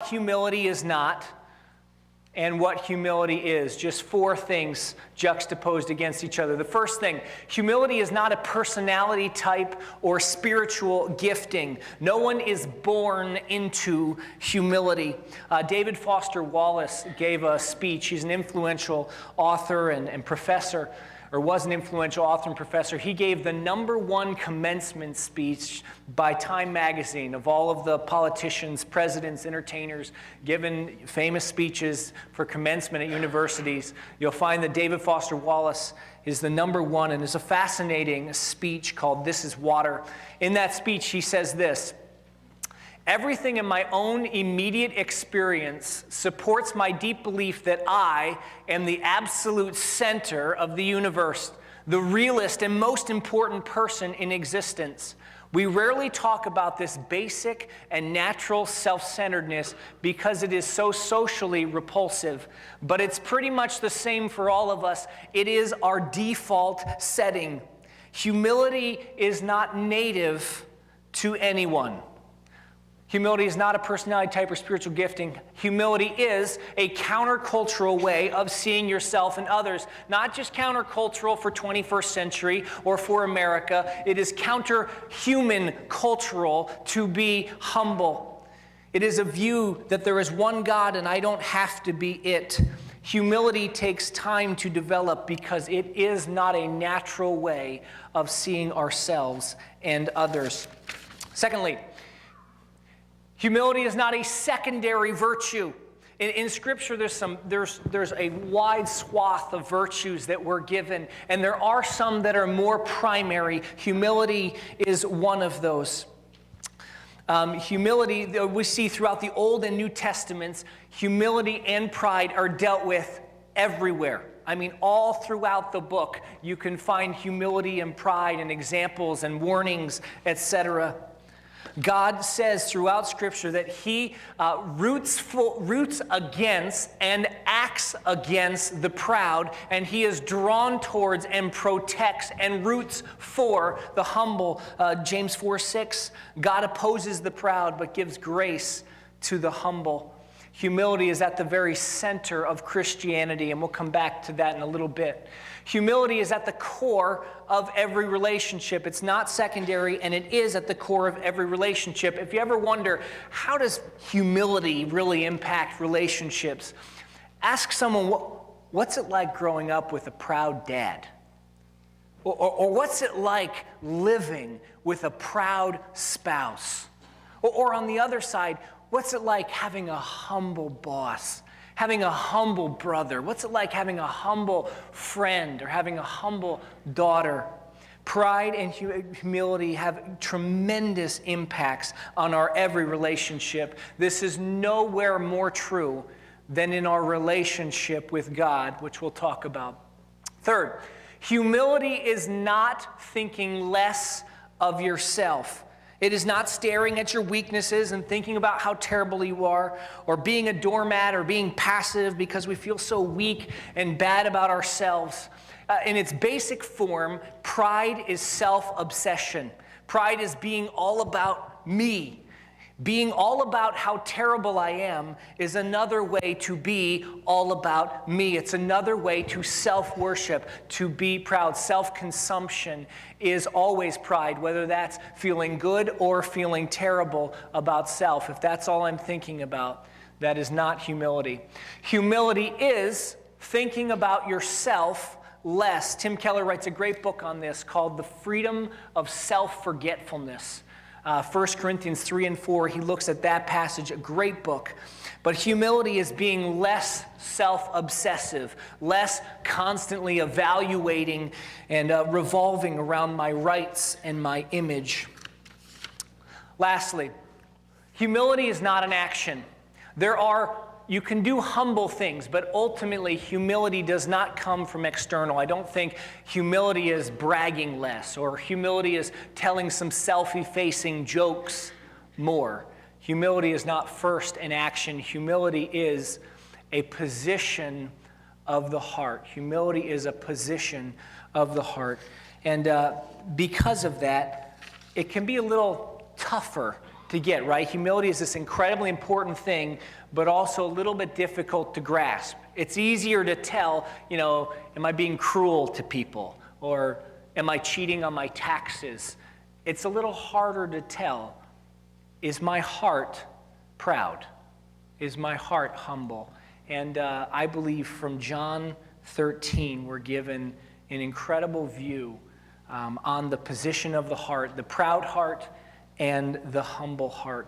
Humility is not, and what humility is. Just four things juxtaposed against each other. The first thing, humility is not a personality type or spiritual gifting. No one is born into humility. David Foster Wallace gave a speech. He's an influential author and professor, or was an influential author and professor. He gave the #1 commencement speech by Time magazine of all of the politicians, presidents, entertainers, given famous speeches for commencement at universities. You'll find that David Foster Wallace is the #1, and it's a fascinating speech called "This is Water." In that speech, he says this: "Everything in my own immediate experience supports my deep belief that I am the absolute center of the universe, the realest and most important person in existence. We rarely talk about this basic and natural self-centeredness because it is so socially repulsive, but it's pretty much the same for all of us. It is our default setting. Humility is not native to anyone." Humility is not a personality type or spiritual gifting. Humility is a countercultural way of seeing yourself and others. Not just countercultural for 21st century or for America. It is counter-human cultural to be humble. It is a view that there is one God and I don't have to be it. Humility takes time to develop because it is not a natural way of seeing ourselves and others. Secondly, humility is not a secondary virtue. In Scripture, there's a wide swath of virtues that we're given, and there are some that are more primary. Humility is one of those. Humility, we see throughout the Old and New Testaments, humility and pride are dealt with everywhere. I mean, all throughout the book, you can find humility and pride and examples and warnings, etc. God says throughout Scripture that He roots against and acts against the proud, and He is drawn towards and protects and roots for the humble. James 4:6, God opposes the proud but gives grace to the humble. Humility is at the very center of Christianity, and we'll come back to that in a little bit. Humility is at the core of every relationship. It's not secondary, and it is at the core of every relationship. If you ever wonder, how does humility really impact relationships? Ask someone, what's it like growing up with a proud dad? Or what's it like living with a proud spouse? Or on the other side, what's it like having a humble boss? Having a humble brother? What's it like having a humble friend or having a humble daughter? Pride and humility have tremendous impacts on our every relationship. This is nowhere more true than in our relationship with God, which we'll talk about. Third, humility is not thinking less of yourself. It is not staring at your weaknesses and thinking about how terrible you are, or being a doormat or being passive because we feel so weak and bad about ourselves. In its basic form, pride is self-obsession. Pride is being all about me. Being all about how terrible I am is another way to be all about me. It's another way to self-worship, to be proud. Self-consumption is always pride, whether that's feeling good or feeling terrible about self. If that's all I'm thinking about, that is not humility. Humility is thinking about yourself less. Tim Keller writes a great book on this called The Freedom of Selfforgetfulness. 1 Corinthians 3 and 4, he looks at that passage, a great book. But humility is being less self-obsessive, less constantly evaluating and revolving around my rights and my image. Lastly, humility is not an action. You can do humble things, but ultimately humility does not come from external. I don't think humility is bragging less, or humility is telling some selfie-facing jokes more. Humility is not first an action. Humility is a position of the heart. Humility is a position of the heart. And because of that, it can be a little tougher to get, right? Humility is this incredibly important thing, but also a little bit difficult to grasp. It's easier to tell, am I being cruel to people? Or am I cheating on my taxes? It's a little harder to tell. Is my heart proud? Is my heart humble? And I believe from John 13, we're given an incredible view on the position of the heart, the proud heart and the humble heart.